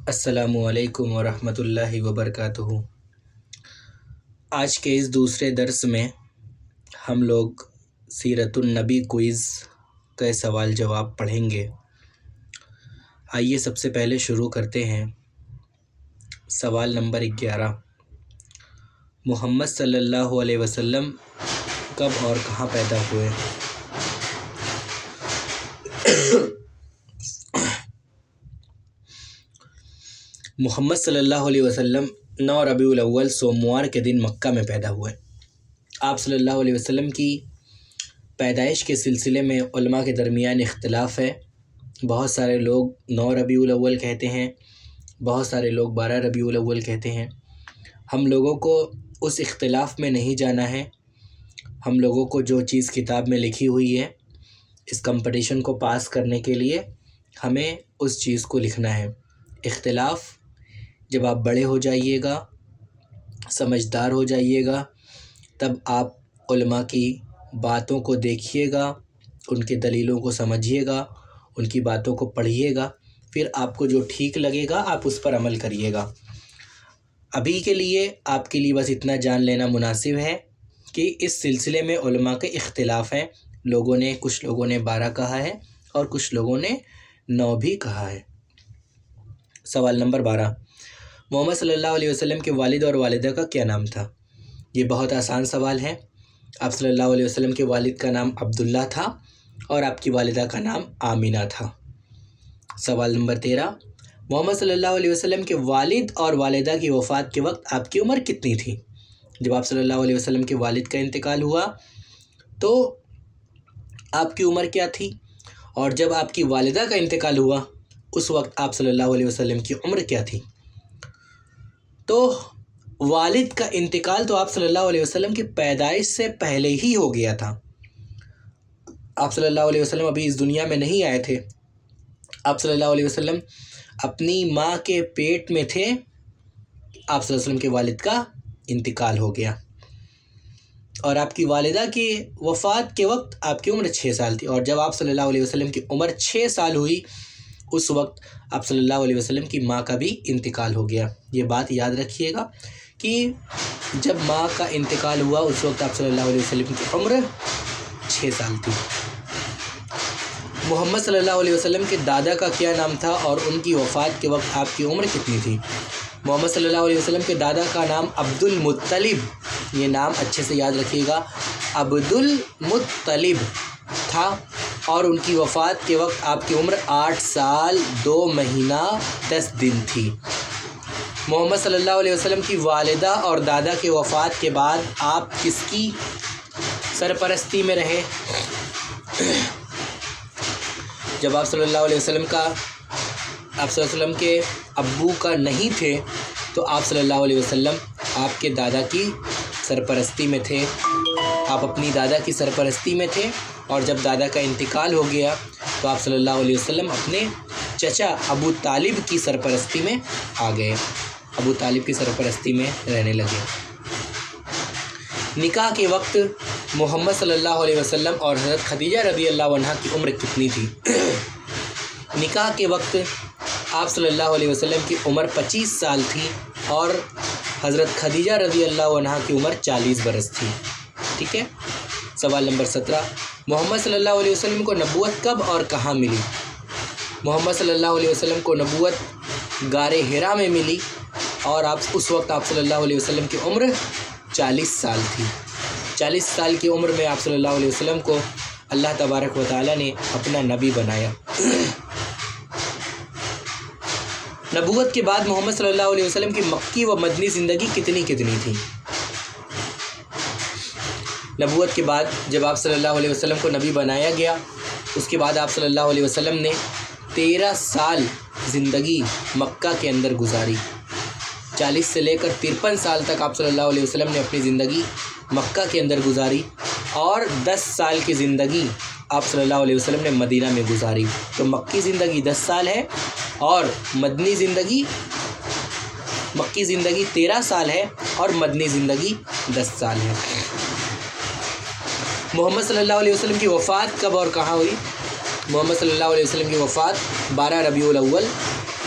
السلام علیکم ورحمۃ اللہ وبرکاتہ۔ آج کے اس دوسرے درس میں ہم لوگ سیرت النبی کوئز کا سوال جواب پڑھیں گے۔ آئیے سب سے پہلے شروع کرتے ہیں۔ سوال نمبر 11، محمد صلی اللہ علیہ وسلم کب اور کہاں پیدا ہوئے؟ محمد صلی اللہ علیہ وسلم 9 ربیع الاول سوموار کے دن مکہ میں پیدا ہوئے۔ آپ صلی اللہ علیہ وسلم کی پیدائش کے سلسلے میں علماء کے درمیان اختلاف ہے۔ بہت سارے لوگ 9 ربیع الاول کہتے ہیں، بہت سارے لوگ 12 ربیع الاول کہتے ہیں۔ ہم لوگوں کو اس اختلاف میں نہیں جانا ہے۔ ہم لوگوں کو جو چیز کتاب میں لکھی ہوئی ہے، اس کمپٹیشن کو پاس کرنے کے لیے ہمیں اس چیز کو لکھنا ہے۔ اختلاف جب آپ بڑے ہو جائیے گا، سمجھدار ہو جائیے گا، تب آپ علماء کی باتوں کو دیکھیے گا، ان کے دلیلوں کو سمجھیے گا، ان کی باتوں کو پڑھیے گا، پھر آپ کو جو ٹھیک لگے گا آپ اس پر عمل کریے گا۔ ابھی کے لیے آپ کے لیے بس اتنا جان لینا مناسب ہے کہ اس سلسلے میں علماء کے اختلاف ہیں۔ کچھ لوگوں نے 12 کہا ہے اور کچھ لوگوں نے 9 بھی کہا ہے۔ سوال نمبر 12، محمد صلی اللہ علیہ وسلم کے والد اور والدہ کا کیا نام تھا؟ یہ بہت آسان سوال ہے۔ آپ صلی اللہ علیہ وسلم کے والد کا نام عبداللہ تھا اور آپ کی والدہ کا نام آمینہ تھا۔ سوال نمبر 13، محمد صلی اللہ علیہ وسلم کے والد اور والدہ کی وفات کے وقت آپ کی عمر کتنی تھی؟ جب آپ صلی اللہ علیہ وسلم کے والد کا انتقال ہوا تو آپ کی عمر کیا تھی؟ اور جب آپ کی والدہ کا انتقال ہوا اس وقت آپ صلی اللہ علیہ وسلم کی عمر کیا تھی؟ تو والد کا انتقال تو آپ صلی اللہ علیہ وسلم کی پیدائش سے پہلے ہی ہو گیا تھا۔ آپ صلی اللہ علیہ وسلم ابھی اس دنیا میں نہیں آئے تھے۔ آپ صلی اللہ علیہ وسلم اپنی ماں کے پیٹ میں تھے، آپ صلی اللہ علیہ وسلم کے والد کا انتقال ہو گیا، اور آپ کی والدہ کی وفات کے وقت آپ کی عمر 6 سال تھی، اور جب آپ صلی اللہ علیہ وسلم کی عمر 6 سال ہوئی اس وقت آپ صلی اللہ علیہ وسلم کی ماں کا بھی انتقال ہو گیا۔ یہ بات یاد رکھیے گا کہ جب ماں کا انتقال ہوا اس وقت آپ صلی اللہ علیہ وسلم کی عمر 6 سال تھی۔ محمد صلی اللہ علیہ وسلم کے دادا کا کیا نام تھا اور ان کی وفات کے وقت آپ کی عمر کتنی تھی؟ محمد صلی اللہ علیہ وسلم کے دادا کا نام عبد المطلب، یہ نام اچھے سے یاد رکھیے گا، عبد المطلب تھا، اور ان کی وفات کے وقت آپ کی عمر 8 سال 2 مہینہ 10 دن تھی۔ محمد صلی اللہ علیہ وسلم کی والدہ اور دادا کے وفات کے بعد آپ کس کی سرپرستی میں رہے؟ جب آپ صلی اللہ علیہ وسلم کے ابو کا نہیں تھے تو آپ صلی اللہ علیہ وسلم آپ کے دادا کی سرپرستی میں تھے، آپ اپنی دادا کی سرپرستی میں تھے، اور جب دادا کا انتقال ہو گیا تو آپ صلی اللہ علیہ وسلم اپنے چچا ابو طالب کی سرپرستی میں آ گئے، ابو طالب کی سرپرستی میں رہنے لگے۔ نکاح کے وقت محمد صلی اللہ علیہ وسلم اور حضرت خدیجہ رضی اللہ عنہا کی عمر کتنی تھی؟ نکاح کے وقت آپ صلی اللہ علیہ وسلم کی عمر 25 سال تھی اور حضرت خدیجہ رضی اللہ عنہا کی عمر 40 برس تھی۔ ٹھیک ہے۔ سوال نمبر 17، محمد صلی اللہ علیہ وسلم کو نبوت کب اور کہاں ملی؟ محمد صلی اللہ علیہ وسلم کو نبوت غار حرا میں ملی، اور اس وقت آپ صلی اللہ علیہ وسلم کی عمر 40 سال تھی۔ 40 سال کی عمر میں آپ صلی اللہ علیہ وسلم کو اللہ تبارک و تعالیٰ نے اپنا نبی بنایا۔ نبوت کے بعد محمد صلی اللہ علیہ وسلم کی مکی و مدنی زندگی کتنی تھی؟ نبوت کے بعد جب آپ صلی اللہ علیہ وسلم کو نبی بنایا گیا اس کے بعد آپ صلی اللہ علیہ وسلم نے 13 سال زندگی مکہ کے اندر گزاری۔ 40 سے لے کر 53 سال تک آپ صلی اللہ علیہ وسلم نے اپنی زندگی مکہ کے اندر گزاری، اور 10 سال کی زندگی آپ صلی اللہ علیہ وسلم نے مدینہ میں گزاری۔ تو مکی زندگی 10 سال ہے اور مکی زندگی 13 سال ہے اور مدنی زندگی 10 سال ہے۔ محمد صلی اللہ علیہ وسلم کی وفات کب اور کہاں ہوئی؟ محمد صلی اللہ علیہ وسلم کی وفات 12 ربیع الاول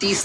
30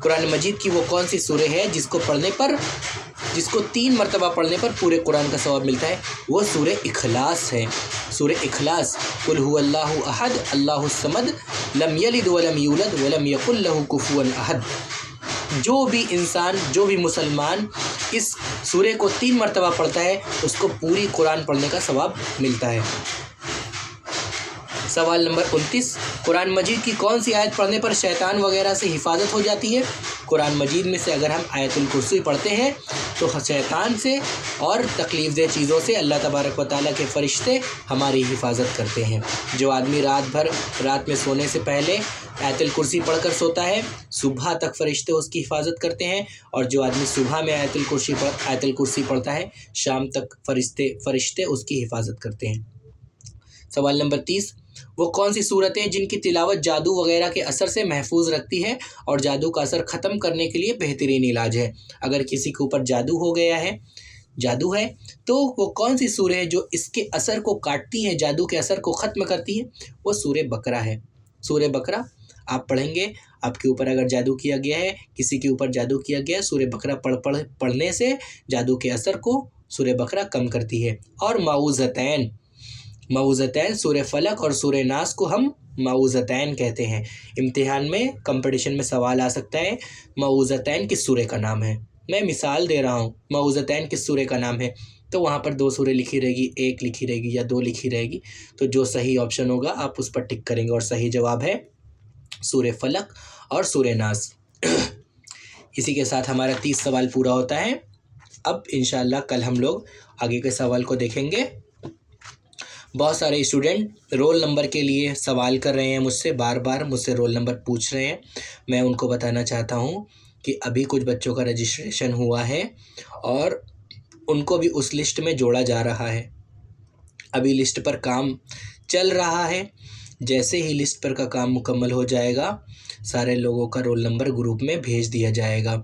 قرآن مجید کی وہ کون سی سورہ ہے جس کو 3 مرتبہ پڑھنے پر پورے قرآن کا ثواب ملتا ہے؟ وہ سورہ اخلاص ہے، سورہ اخلاص۔ قل هو اللہ احد اللہ الصمد لم یلد ولم یولد ولم یکن لہ کفوا احد۔ جو بھی انسان، جو بھی مسلمان اس سورہ کو 3 مرتبہ پڑھتا ہے اس کو پوری قرآن پڑھنے کا ثواب ملتا ہے۔ سوال نمبر 29، قرآن مجید کی کون سی آیت پڑھنے پر شیطان وغیرہ سے حفاظت ہو جاتی ہے؟ قرآن مجید میں سے اگر ہم آیت الکرسی پڑھتے ہیں تو شیطان سے اور تکلیف دہ چیزوں سے اللہ تبارک و تعالیٰ کے فرشتے ہماری حفاظت کرتے ہیں۔ جو آدمی رات میں سونے سے پہلے آیت الکرسی پڑھ کر سوتا ہے، صبح تک فرشتے اس کی حفاظت کرتے ہیں، اور جو آدمی صبح میں آیت الکرسی پڑھتا ہے، شام تک فرشتے اس کی حفاظت کرتے ہیں۔ سوال نمبر 30، وہ کون سی صورتیں جن کی تلاوت جادو وغیرہ کے اثر سے محفوظ رکھتی ہے اور جادو کا اثر ختم کرنے کے لیے بہترین علاج ہے؟ اگر کسی کے اوپر جادو ہے تو وہ کون سی سورہ ہے جو اس کے اثر کو کاٹتی ہے، جادو کے اثر کو ختم کرتی ہے؟ وہ سورہ بقرہ ہے۔ سورہ بقرہ آپ پڑھیں گے، آپ کے اوپر اگر جادو کیا گیا ہے، کسی کے اوپر جادو کیا گیا ہے، سورہ بقرہ پڑھنے سے جادو کے اثر کو سورہ بقرہ کم کرتی ہے۔ اور معوذتین سورہ فلق اور سورہ ناس کو ہم معوذتین کہتے ہیں۔ امتحان میں، کمپٹیشن میں سوال آ سکتا ہے معوذتین کس سورہ کا نام ہے؟ میں مثال دے رہا ہوں، معوذتین کس سورہ کا نام ہے، تو وہاں پر 2 سورہ لکھی رہے گی، 1 لکھی رہے گی یا 2 لکھی رہے گی، تو جو صحیح آپشن ہوگا آپ اس پر ٹک کریں گے، اور صحیح جواب ہے سورہ فلق اور سورہ ناس۔ اسی کے ساتھ ہمارا 30 سوال پورا ہوتا ہے۔ اب انشاءاللہ کل ہم لوگ آگے کے سوال کو دیکھیں گے۔ بہت سارے اسٹوڈنٹ رول نمبر کے لیے سوال کر رہے ہیں مجھ سے، بار بار مجھ سے رول نمبر پوچھ رہے ہیں۔ میں ان کو بتانا چاہتا ہوں کہ ابھی کچھ بچوں کا رجسٹریشن ہوا ہے اور ان کو بھی اس لسٹ میں جوڑا جا رہا ہے۔ ابھی لسٹ پر کام چل رہا ہے، جیسے ہی لسٹ پر کا کام مکمل ہو جائے گا سارے لوگوں کا رول نمبر گروپ میں بھیج دیا جائے گا۔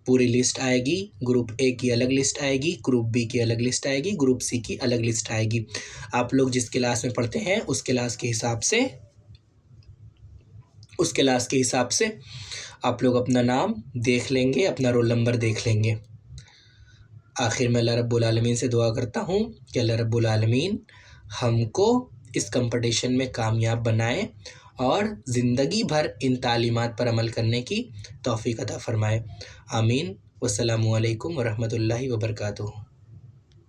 پوری لسٹ آئے گی، گروپ اے کی الگ لسٹ آئے گی، گروپ بی کی الگ لسٹ آئے گی، گروپ سی کی الگ لسٹ آئے گی۔ آپ لوگ جس کلاس میں پڑھتے ہیں اس کلاس کے حساب سے آپ لوگ اپنا نام دیکھ لیں گے، اپنا رول نمبر دیکھ لیں گے۔ آخر میں اللہ رب العالمین سے دعا کرتا ہوں کہ اللہ رب العالمین ہم کو اس کمپٹیشن میں کامیاب بنائے اور زندگی بھر ان تعلیمات پر عمل کرنے کی توفیق عطا فرمائے۔ آمین۔ والسلام علیکم ورحمۃ اللہ وبرکاتہ۔